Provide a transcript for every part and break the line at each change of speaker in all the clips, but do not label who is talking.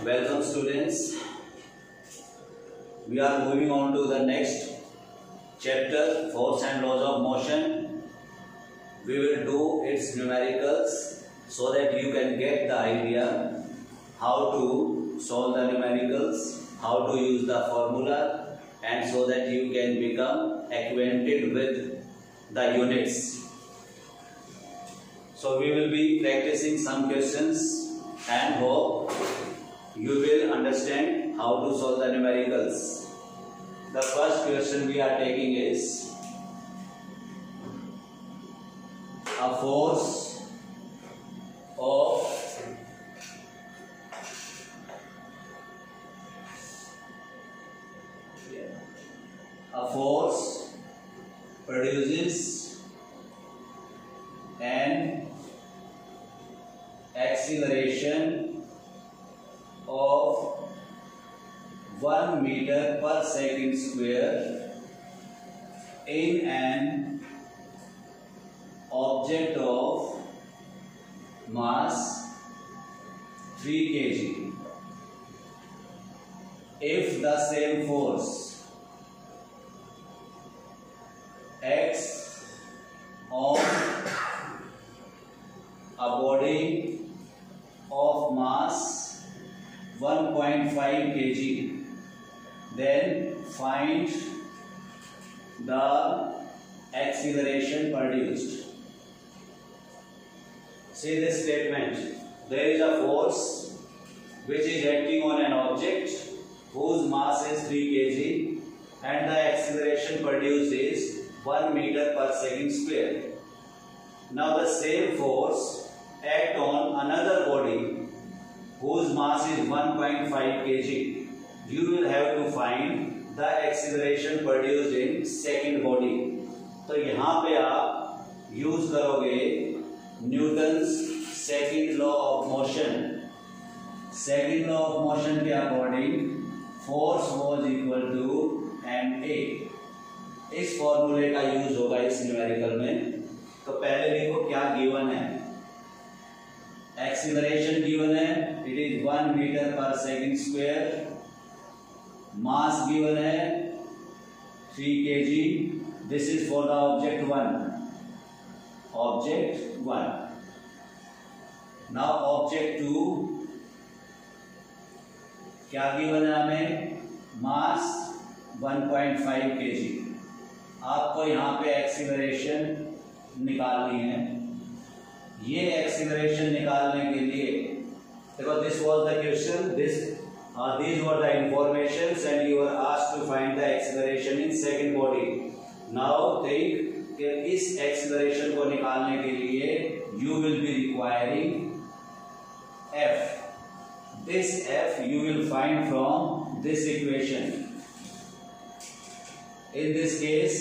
Welcome students. We are moving on to the next chapter, Force and Laws of Motion. We will do its numericals so that you can get the idea how to solve the numericals, how to use the formula, and so that you can become acquainted with the units. So we will be practicing some questions and hope you will understand how to solve the numericals. The first question we are taking is a force of produces an acceleration of 1 meter per second square in an object of mass 3 kg. If the same force acts on a body of mass 1.5 kg, then find the acceleration produced. See this statement. There is a force which is acting on an object whose mass is 3 kg and the acceleration produced is 1 meter per second square. Now the same force act on another body whose mass is 1.5 kg. You will have to find the acceleration produced in second body. तो यहाँ पे आप use करोगे Newton's second law of motion. Second law of motion के according force was equal to ma. इस फॉर्मूले का use होगा इस न्यूमेरिकल में. तो पहले देखो क्या गिवन है. एक्सीलरेशन गिवन है, it is 1 metre per second square. Mass given है 3 kg. This is for the object 1. Object 1. Now object 2 क्या गिवन है हमें. मास 1.5 kg. आपको यहाँ पे एक्सीलरेशन निकालनी है. ये एक्सीलरेशन निकालने के लिए देखो, this was the question, these were the informations and you were asked to find the acceleration in second body. Now think कि इस एक्सीलरेशन को निकालने के लिए you will be requiring F. This F you will find from this equation. In this case,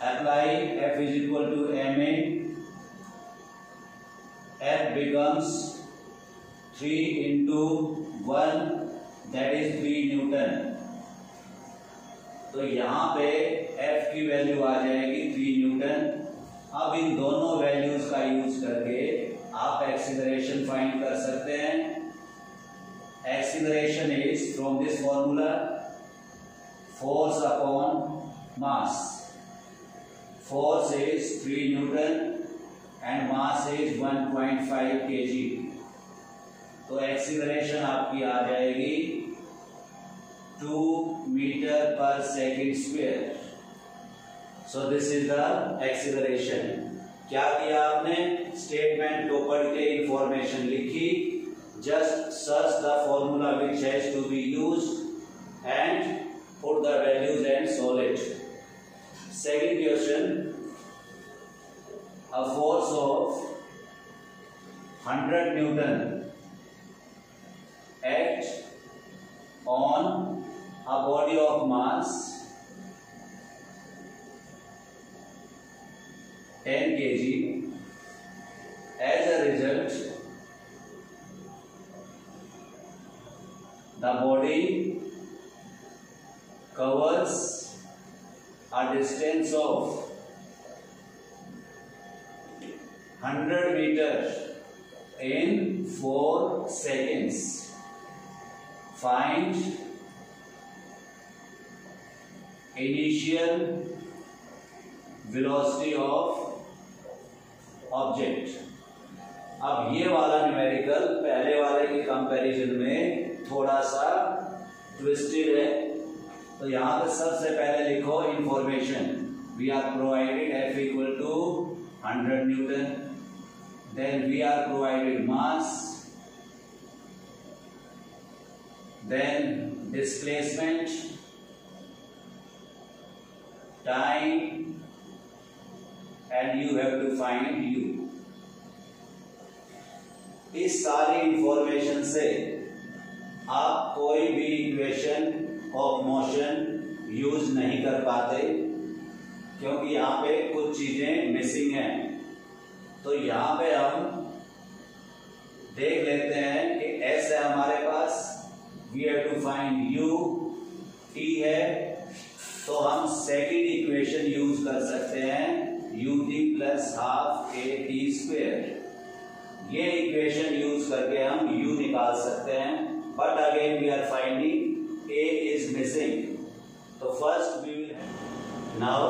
apply F is equal to ma. F becomes 3 into 1, that is 3 Newton. तो यहाँ पे F की वैल्यू आ जाएगी 3 Newton. अब इन दोनों values का use करके आप एक्सीलरेशन फाइंड कर सकते हैं. Acceleration is from this formula force upon mass. Force is 3 Newton and mass is 1.5 kg. तो एक्सीलरेशन आपकी आ जाएगी 2 metre per second square. So this is the acceleration. क्या किया आपने, स्टेटमेंट को पढ़ के इंफॉर्मेशन लिखी. Just search the formula which has to be used and put the values and solve it. Second question, a force of 100 Newton acts on a body of mass 10 kg. As a result, the body covers a distance of 100 meters in 4 seconds find initial velocity of object। अब ये वाला numerical पहले वाले के comparison में थोड़ा सा twisted है, तो यहां पे सबसे पहले लिखो information. We are provided F equal to 100 newton, then we are provided mass, then displacement, time, and you have to find u। इस सारी इंफॉर्मेशन से आप कोई भी इक्वेशन ऑफ मोशन यूज नहीं कर पाते, क्योंकि यहाँ पे कुछ चीजें मिसिंग हैं। तो यहाँ पे हम देख लेते हैं कि S है हमारे पास, we have to find u, t है, तो हम सेकेंड इक्वेशन यूज कर सकते हैं ut plus half a t square. ये इक्वेशन यूज करके हम u निकाल सकते हैं, but again we are finding a is missing. तो first we will now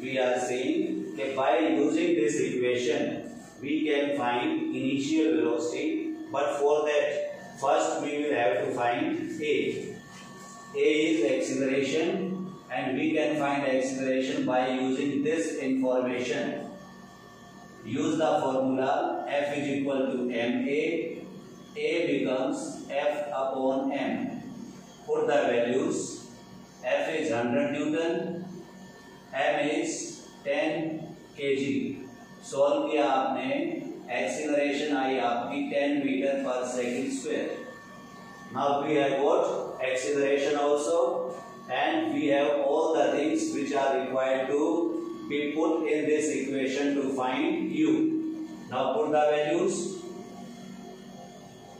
we are seeing कि by using this equation we can find initial velocity, but for that first we will have to find a is acceleration, and we can find acceleration by using this information। Use the formula F is equal to ma, a becomes F upon m। Put the values, F is 100 Newton, m is 10 kg। Solve किया आपने, acceleration आई आपकी 10 metre per second square. Now we have got acceleration also, and we have all the things which are required to be put in this equation to find u। Now put the values,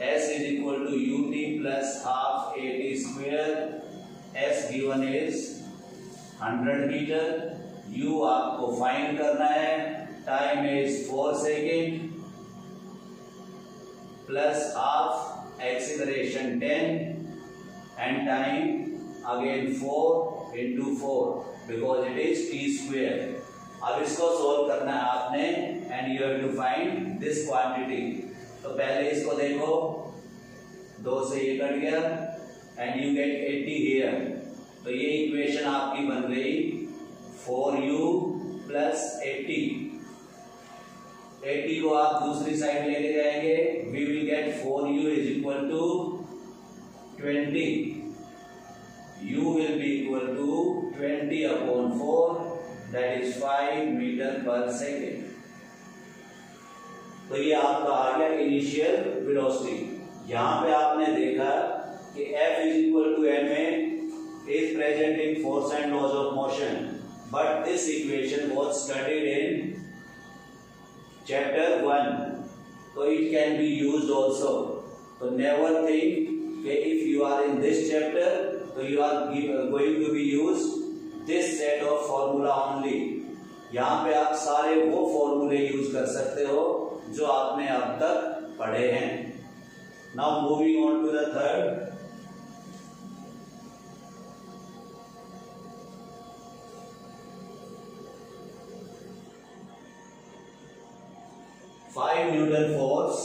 s is equal to ut plus half at square। s given is 100 metre, u आपको find करना है, time is 4 second, plus half acceleration 10 and time again 4 into 4 because it is t square। अब इसको solve करना है आपने, and you have to find this quantity। तो पहले इसको देखो, 2 से ये कट गया and you get 80 here। तो ये इक्वेशन आपकी बन गई 4u plus 80। 80 को आप दूसरी साइड लेके जाएंगे, we will get 4u is equal to 20। u will be equal to 20 upon 4, that is 5 metre per second. तो ये आपका आ गया इनिशियल वेलोसिटी। यहां पे आपने देखा कि F is equal to ma is present in force and laws of motion, but this equation was studied in chapter 1, so it can be used also। So never think that if you are in this chapter, so you are going to be used this set of formula only। यहाँ पे आप सारे वो फॉर्मूले use कर सकते हो जो आपने अब तक पढ़े हैं। Now moving on to the third, Five Newton force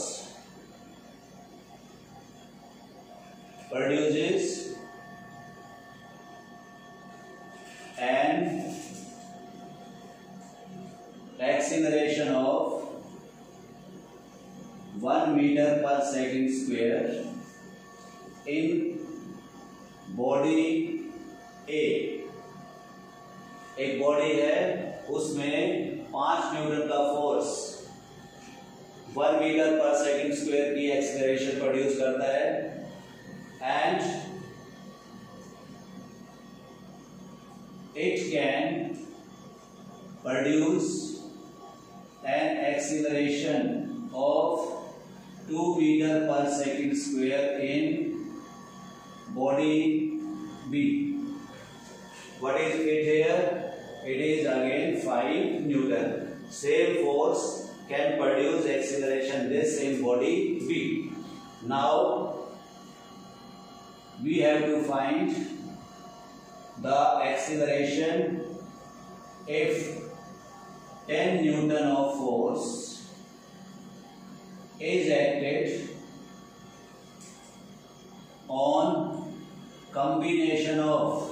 produces an acceleration of 1 meter per second square in body A। एक बॉडी है, उसमें 5 न्यूटन का force 1 metre per second square की एक्सीलरेशन प्रोड्यूस करता है, and it can produce an acceleration of 2 metre per second square in body B. What is it here? It is again 5 Newton. Same force can produce acceleration this in body B. Now we have to find the acceleration if 10 Newton of force is acted on combination of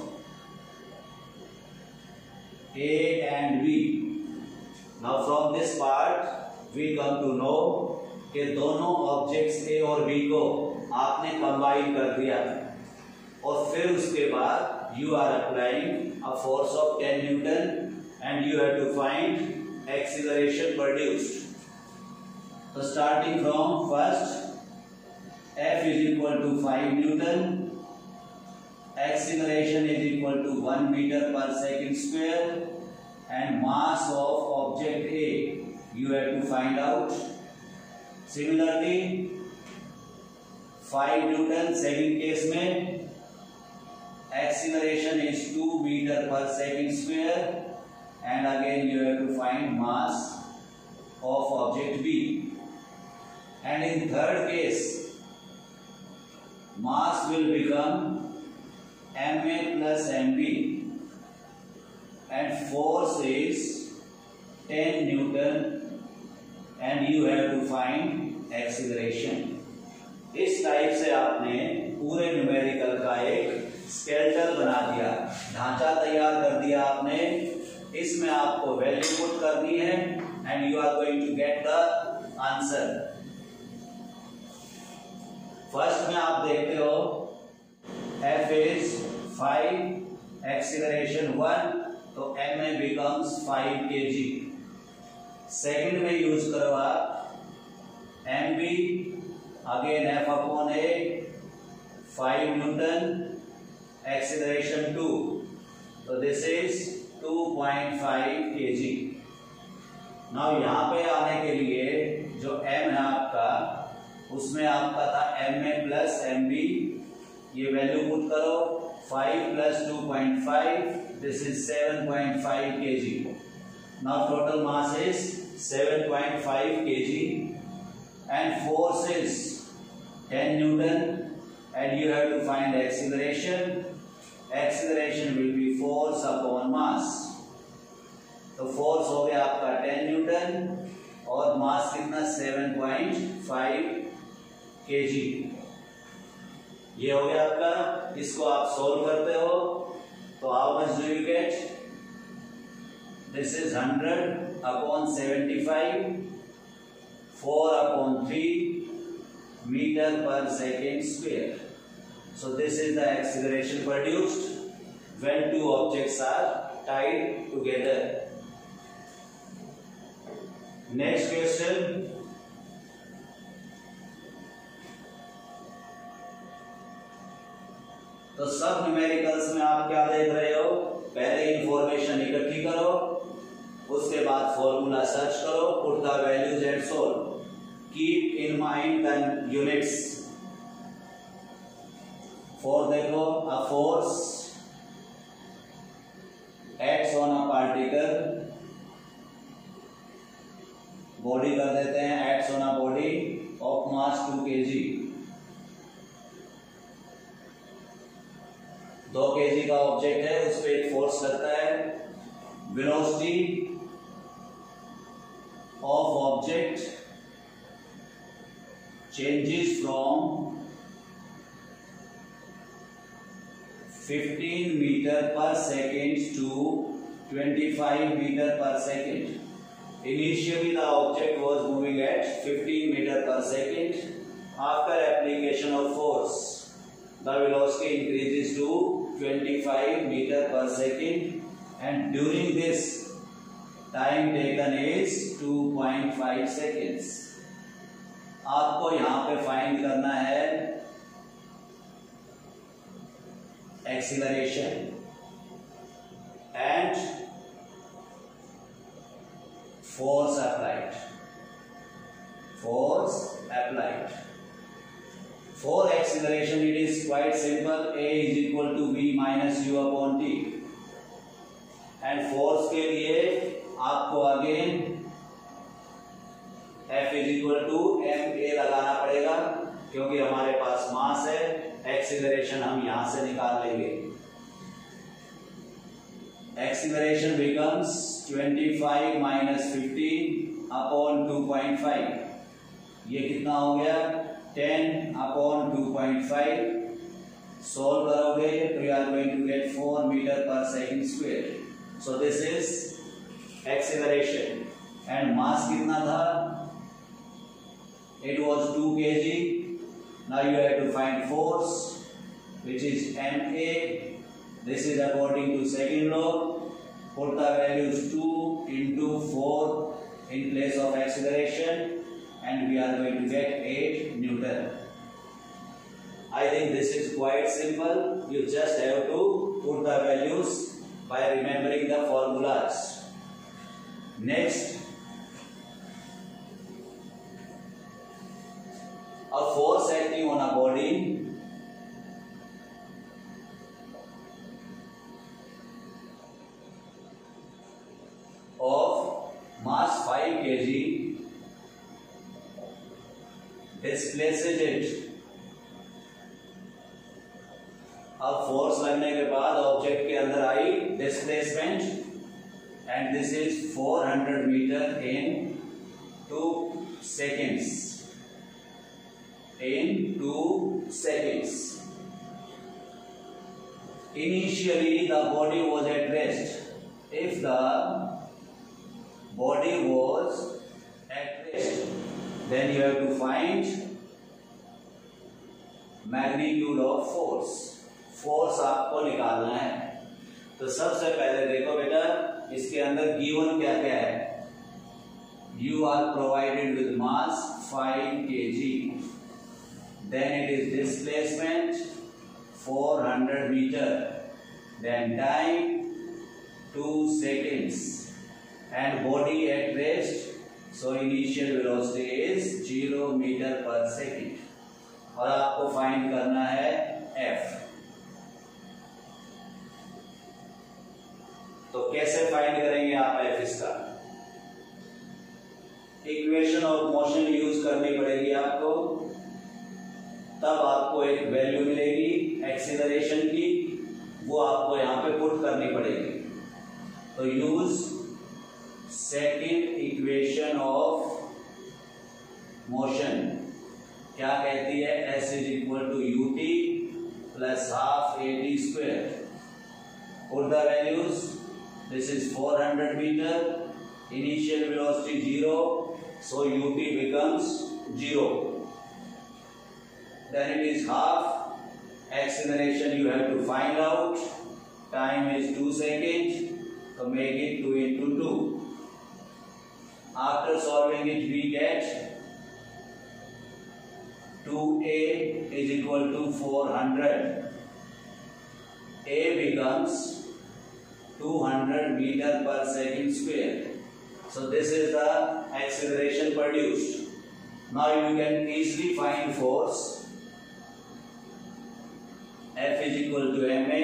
A and B. Now from this part we come to know कि दोनों objects A और B को आपने combine कर दिया और फिर उसके बाद you are applying a force of 10 Newton and you have to find acceleration produced. So starting from first, F is equal to 5 Newton, acceleration is equal to 1 meter per second square, and mass of object A you have to find out. Similarly, 5 Newton second case में acceleration is 2 meter per second square, and again you have to find mass of object B. And in third case, mass will become ma plus mb and force is 10 Newton and you have to find acceleration. इस type से आपने पूरे numerical का एक skeletal बना दिया, ढांचा तैयार कर दिया आपने. इसमें आपको वैल्यू पुट करनी है and you are going to get the answer. First में आप देखते हो F is 5, acceleration 1, तो ma becomes 5 kg. सेकंड में यूज करो आप mb, again F upon A, 5 Newton, acceleration 2, तो दिस इज 2.5 kg. नाउ यहाँ पे आने के लिए जो m है आपका, उसमें आपका था ma प्लस mb, ये वैल्यू पुट करो. 5 plus 2.5, this is 7.5 kg. Now total mass is 7.5 kg and force is 10 Newton and you have to find acceleration. Acceleration will be force upon mass. तो force हो गया आपका 10 Newton और मास कितना 7.5 kg. ये हो गया आपका. इसको आप सोल्व करते हो तो how much do you get? This is 100 upon 75, 4 upon 3 metre per second square. So this is the acceleration produced when two objects are tied together. Next question. तो सब न्यूमेरिकल्स में आप क्या देख रहे हो? पहले इंफॉर्मेशन इकट्ठी करो, उसके बाद फॉर्मूला सर्च करो, put the values and solve. Keep in mind the units. For देखो, a force acts on a particle, body कर देते हैं, acts on a body of mass 2 kg. 2 kg का ऑब्जेक्ट है, उस पर एक फोर्स लगता है. Velocity of object changes from 15 meter per second to 25 meter per second. Initially the object was moving at 15 meter per second. After application of force, the velocity increases to 25 meter per second, and during this time taken is 2.5 seconds. आपको यहाँ पे find करना है acceleration and force applied. Force applied. For acceleration it is quite simple. A is equal to v minus u upon t. And force के लिए आपको again F is equal to ma लगाना पड़ेगा. क्योंकि हमारे पास मास है, एक्सीलरेशन हम यहां से निकाल लेंगे। Acceleration becomes 25 minus 15 upon 2.5। ये कितना हो गया? 10 अपॉन 2.5। सोल्व करोगे तो you are going to get 4 metre per second square. So this is acceleration. And mass कितना था? It was 2 kg. Now you have to find force, which is ma. This is according to second law. Put the values 2 into 4 in place of acceleration, and we are going to get 8 Newton. I think this is quite simple. You just have to put the values by remembering the formulas. Next, a force acting on a body of mass 5 kg displaces it. अब force लगने के बाद object के अंदर आई displacement, and this is 400 metre in 2 seconds. In 2 seconds. Initially the body was at rest. If the body was at rest, then you have to find magnitude of force. Force आपको निकालना है। तो सबसे पहले देखो बेटा, इसके अंदर गिवन क्या क्या है? You are provided with mass 5 kg. Then it is displacement 400 meter. Then time 2 seconds. And body at rest. So initial velocity is 0 meter per second. और आपको फाइंड करना है F. तो कैसे फाइंड करेंगे आप F इसका? इक्वेशन ऑफ मोशन यूज करनी पड़ेगी आपको, तब आपको एक वैल्यू मिलेगी एक्सीलरेशन की, वो आपको यहां पे पुट करनी पड़ेगी। तो use second equation of motion. क्या कहती है? S is equal to ut plus half at square. Put the values. This is 400 metre, initial velocity 0, so ut becomes 0. Then it is half. Acceleration you have to find out. Time is 2 seconds. So make it 2 into 2. After solving it, we get 2a is equal to 400. A becomes 200 meter per second square. So this is the acceleration produced. Now you can easily find force. F is equal to ma.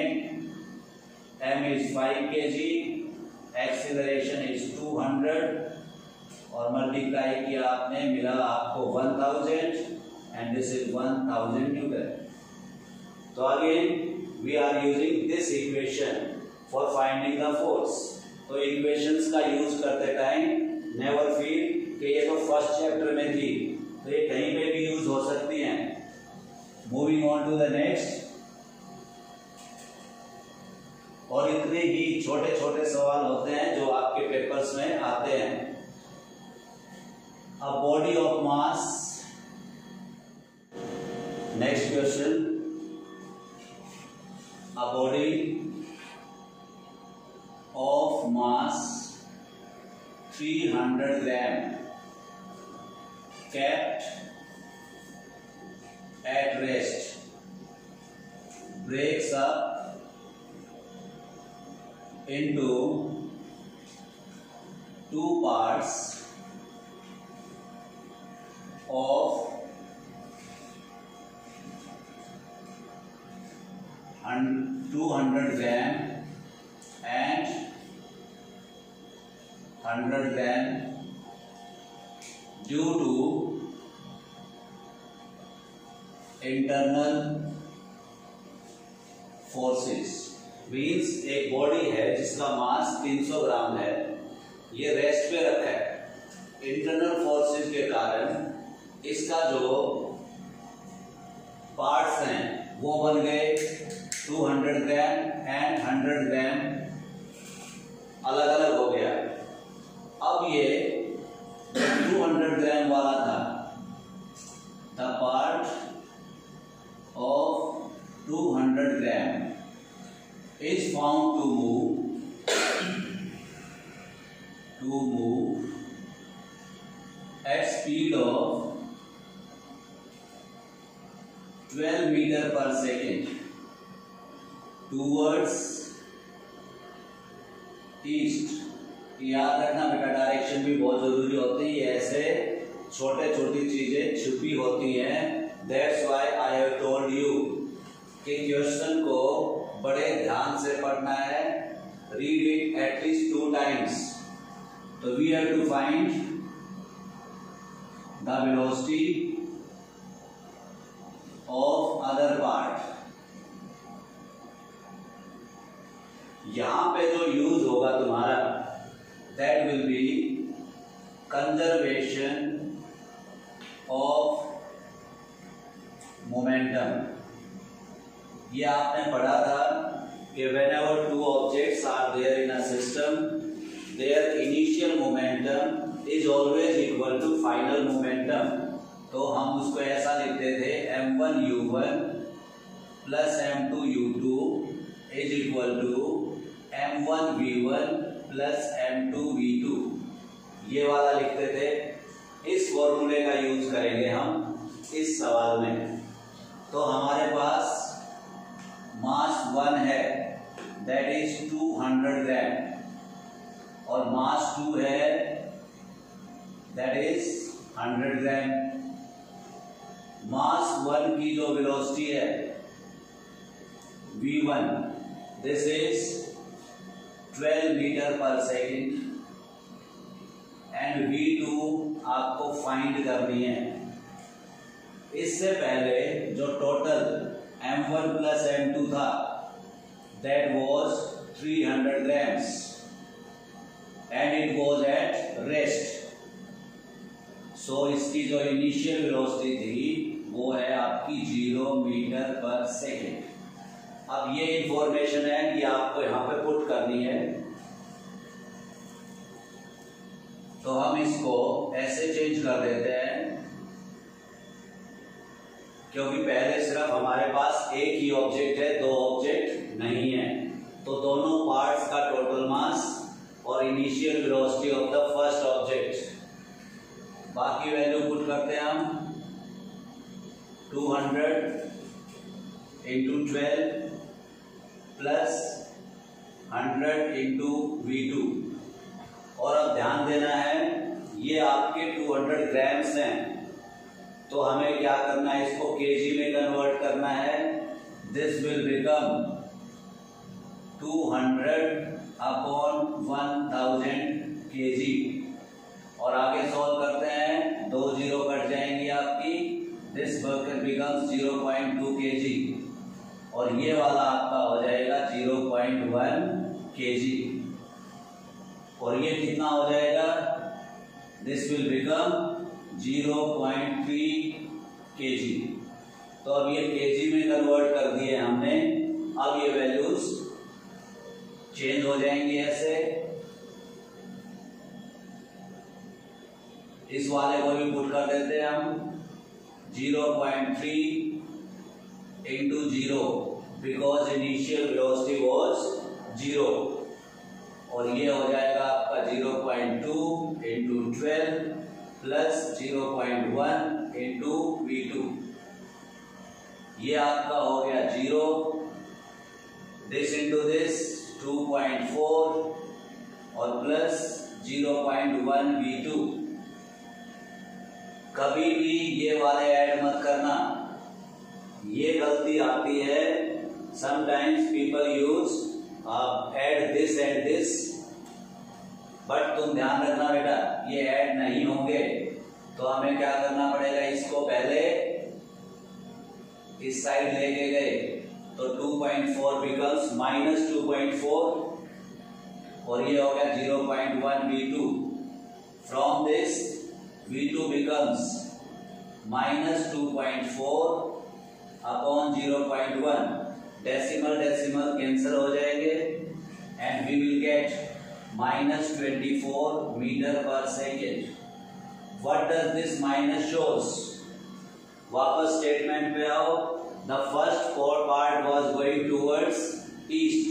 M is 5 kg. Acceleration is 200 और multiply किया आपने, मिला आपको 1000 and this is 1000 Newton. So again we are using this equation for finding the force. तो equations का use करते time never feel कि ये तो फर्स्ट चैप्टर में थी, तो ये कहीं पे भी यूज हो सकती हैं। Moving on to the next. और इतने ही छोटे छोटे सवाल होते हैं जो आपके पेपर्स में आते हैं। अ body of mass. Next question, a body of mass 300 gram kept at rest breaks up into 2 parts of 200 gram and 100 gram due to internal forces means एक बॉडी है जिसका मास 300 ग्राम है, ये रेस्ट पे रखा है। इंटरनल फोर्सेस के कारण इसका जो पार्ट्स हैं वो बन गए 200 ग्राम एंड 100 ग्राम अलग अलग हो गया। अब ये 200 ग्राम वाला था, the part of 200 gram is found to move at speed of 12 meter per second towards east। याद रखना बेटा, डायरेक्शन भी बहुत जरूरी होती है, ऐसे छोटे छोटी चीजें छुपी होती हैं। That's why I have told you कि क्वेश्चन को बड़े ध्यान से पढ़ना है, read it at least 2 times। तो we have to find the velocity of other part। यहां पे जो यूज होगा तुम्हारा, that will be conservation of momentum। ये आपने पढ़ा था कि whenever two objects are there in a system, their initial momentum is always equal to final momentum। तो हम उसको ऐसा लिखते थे m1 u1 plus m2 u2 is equal to m1 v1 plus m2 v2, ये वाला लिखते थे। इस फॉर्मूले का यूज करेंगे हम इस सवाल में। तो हमारे पास मास 1 है, दैट इज 200 ग्राम, और मास 2 है, दैट इज 100 ग्राम। मास 1 की जो वेलोसिटी है v1, this is 12 metre per second, and v2 आपको फाइंड करनी है। इससे पहले जो टोटल m1 plus m2 था, that was 300 grams and it was at rest। so इसकी जो इनिशियल वेलोसिटी थी वो है आपकी 0 मीटर पर सेकेंड। अब ये इंफॉर्मेशन है कि आपको यहाँ पे पुट करनी है, तो हम इसको ऐसे चेंज कर देते हैं, क्योंकि पहले सिर्फ हमारे पास एक ही ऑब्जेक्ट है, 2 ऑब्जेक्ट नहीं है। तो दोनों पार्ट्स का टोटल मास और initial velocity of the first object, बाकी वैल्यू पुट करते हैं हम 200 इंटू 12 प्लस 100 इंटू v2। और अब ध्यान देना है, ये आपके 200 ग्राम्स हैं, तो हमें क्या करना है, इसको केजी में कन्वर्ट करना है। This will become 200/1000 KG. और आगे सॉल्व करते हैं, 2 जीरो कट जाएंगी आपकी, दिस बिकम्स 0.2 केजी, और ये वाला आपका हो जाएगा 0.1 केजी। और ये कितना हो जाएगा, दिस विल बिकम 0.3 केजी। तो अब ये केजी में कन्वर्ट कर दिए हमने। अब ये वैल्यूज चेंज हो जाएंगी ऐसे। इस वाले को भी पुट कर देते हैं हम 0.3 into 0, because initial velocity was 0, और ये हो जाएगा आपका 0.2 इंटू 12 प्लस 0.1 इंटू v2। ये आपका हो गया 0, दिस इंटू दिस 2.4 और प्लस 0.1 v2। कभी भी ये वाले ऐड मत करना, ये गलती आती है। Sometimes people use add this and this, but तुम ध्यान रखना बेटा, ये ऐड नहीं होंगे। तो हमें क्या करना पड़ेगा, इसको पहले इस साइड लेके गए तो 2.4 बिकम्स -2.4 और ये हो गया 0.1 V2. From this V2 becomes -2.4 upon 0.1. Decimal cancel हो जाएंगे and we will get -24 meter per second. What does this minus shows? वापस स्टेटमेंट पे आओ. The first part was going towards east.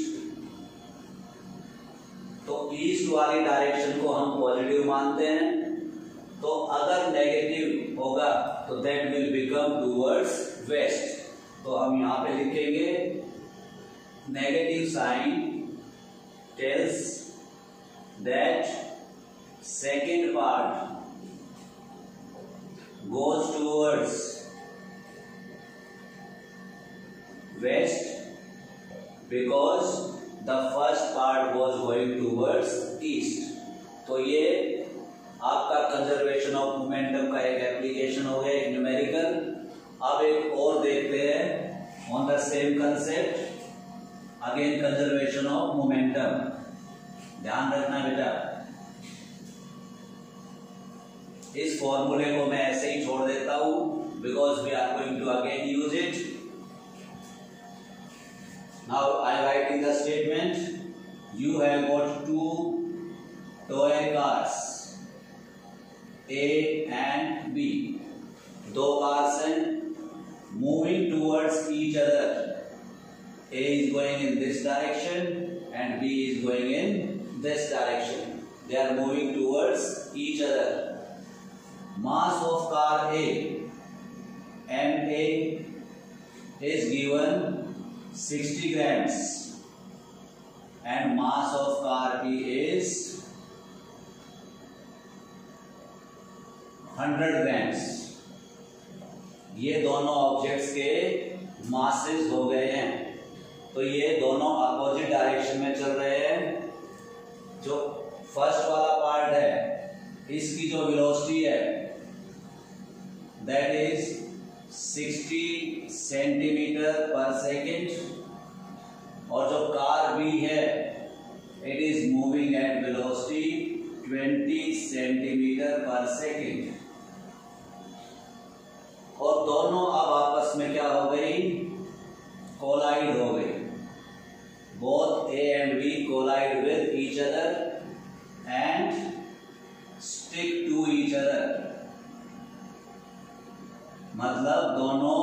तो ईस्ट वाली डायरेक्शन को हम पॉजिटिव मानते हैं. तो अगर नेगेटिव होगा तो that will become towards west. तो हम यहां पे लिखेंगे negative sign tells that second part goes towards west because the first part was going towards east. तो ये आपका कंजर्वेशन ऑफ मोमेंटम का एक एप्लीकेशन हो गया, एक न्यूमेरिकल. अब एक और देखते हैं on the same concept, again conservation of momentum. ध्यान रखना बेटा, इस फॉर्मूले को मैं ऐसे ही छोड़ देता हूं because we are going to again use it. Now I writing the statement. You have got 2 toy cars A and B. दो कार्स हैं moving towards each other. A is going in this direction and B is going in this direction. They are moving towards each other. Mass of car A, MA, is given 60 grams and mass of car B is 100 grams. ये दोनों objects के masses हो गए हैं. तो ये दोनों opposite direction में चल रहे हैं. जो फर्स्ट वाला पार्ट है इसकी जो वेलोसिटी है दैट इज 60 सेंटीमीटर पर सेकेंड और जो कार भी है it is moving at velocity 20 centimetre पर सेकेंड. और दोनों अब आपस में क्या हो गई, कोलाइड हो गई. Both A and B collide with each other and stick to each other. मतलब दोनों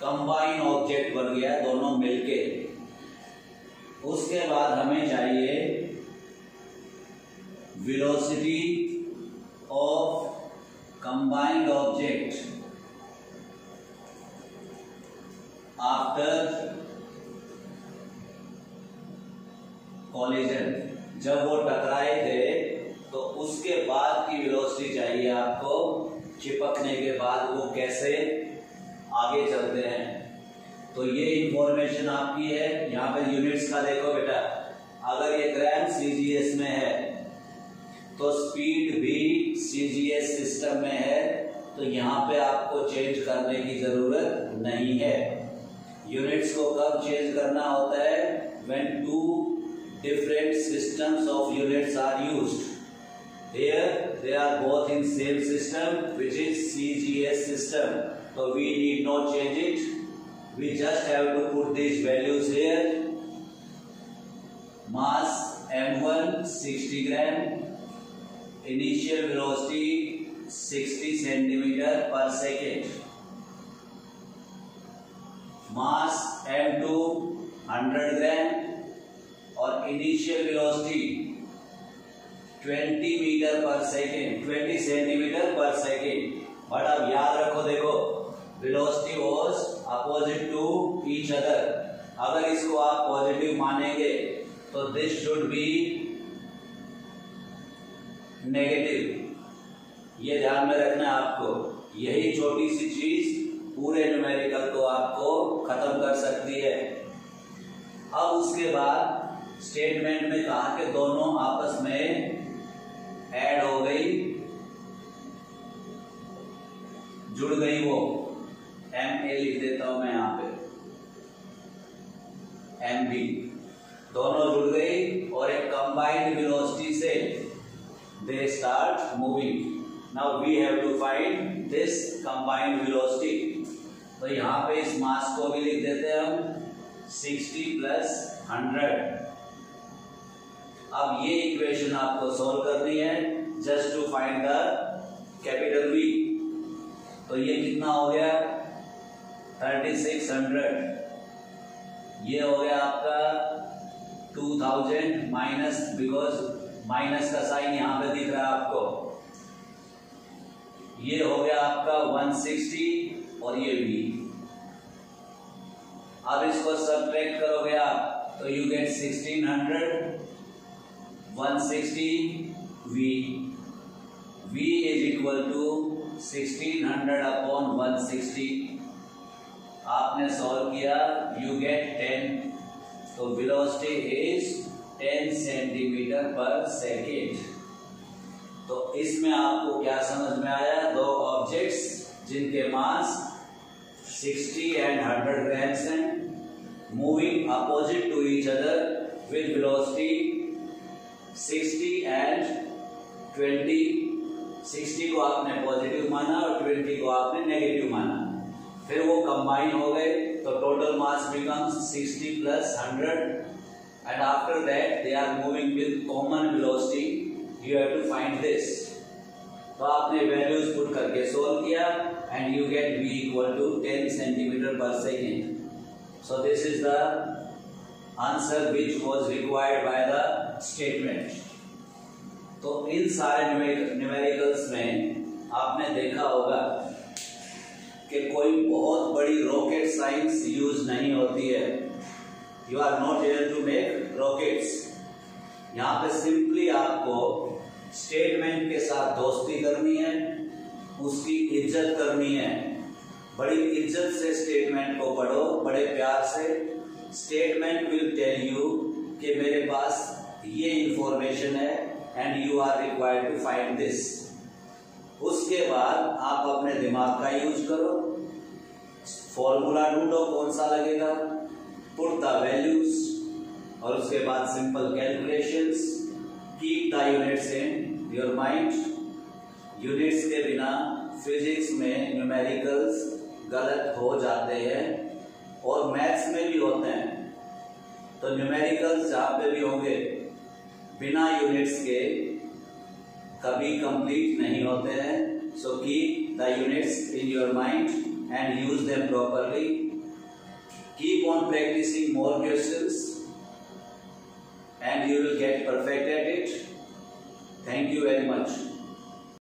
कंबाइन ऑब्जेक्ट बन गया, दोनों मिलके. उसके बाद हमें चाहिए velocity of combined object after collision. जब वो टकराए थे तो उसके बाद की वेलोसिटी चाहिए आपको, चिपकने के बाद वो कैसे आगे चलते हैं. तो ये इंफॉर्मेशन आपकी है. यहाँ पे यूनिट्स का देखो बेटा, अगर ये ग्राम सीजीएस में है तो स्पीड भी सीजीएस सिस्टम में है. तो यहाँ पे आपको चेंज करने की जरूरत नहीं है. यूनिट्स को कब चेंज करना होता है, when two different systems of units are used. Here they are both in same system which is CGS system. So we need not change it. We just have to put these values here. Mass M1 60 gram. Initial velocity 60 centimeter per second. Mass M2 100 gram और initial velocity 20 metre per second, 20 centimetre पर second. But अब याद रखो, देखो velocity was opposite to each other. अगर इसको आप positive मानेंगे तो दिस शुड बी नेगेटिव. ये ध्यान में रखना है आपको. यही छोटी सी चीज पूरे न्यूमेरिकल को आपको खत्म कर सकती है. अब उसके बाद स्टेटमेंट में कहा कि दोनों आपस में ऐड हो गई, जुड़ गई वो. MA लिख देता हूं मैं यहाँ पे, MB, दोनों जुड़ गई और एक कंबाइंड वेलोसिटी से they start moving. Now we have to find this combined velocity. तो यहाँ पे इस मास को भी लिख देते हैं हम 60 + 100। अब ये इक्वेशन आपको सॉल्व करनी है just to find the capital V। तो ये कितना हो गया 3600, ये हो गया आपका 2000 माइनस, बिकॉज माइनस का साइन यहां पे दिख रहा है आपको, ये हो गया आपका 160 और ये V। अब इसको सब्ट्रैक्ट करोगे आप तो you get 1600, 160 V, V is equal to 1600 upon 160। आपने सॉल्व किया, यू गेट 10। तो वेलोसिटी इज 10 सेंटीमीटर पर सेकेंड। तो इसमें आपको क्या समझ में आया? दो ऑब्जेक्ट्स जिनके मास 60 एंड 100 ग्राम्स हैं, moving opposite to each other with velocity 60 and 20। 60 को आपने पॉजिटिव माना और 20 को आपने नेगेटिव माना, फिर वो कंबाइन हो गए तो total mass becomes 60 + 100 and after that they are moving with common velocity. You have to find this. तो आपने वैल्यूज पुट करके सोल्व किया and you get V equal to 10 centimetre पर second. So this is the answer which was required by the statement. तो इन सारे numericals में आपने देखा होगा कि कोई बहुत बड़ी रॉकेट साइंस यूज नहीं होती है। You are not able to make rockets. यहाँ पे सिंपली आपको स्टेटमेंट के साथ दोस्ती करनी है, उसकी इज्जत करनी है। बड़ी इज्जत से स्टेटमेंट को पढ़ो, बड़े प्यार से। स्टेटमेंट विल टेल यू कि मेरे पास ये इंफॉर्मेशन है and you are required to find this. उसके बाद आप अपने दिमाग का यूज करो, फॉर्मूला ढूंढो कौन सा लगेगा, पुट द वैल्यूज, और उसके बाद simple calculations. Keep the units in your mind. Units के बिना फिजिक्स में न्यूमेरिकल्स गलत हो जाते हैं और मैथ्स में भी होते हैं। तो न्यूमेरिकल्स जहां पे भी होंगे बिना यूनिट्स के कभी कंप्लीट नहीं होते हैं। So keep the units in your mind and use them properly. Keep on practising more questions and you will get perfect at it. Thank you very much.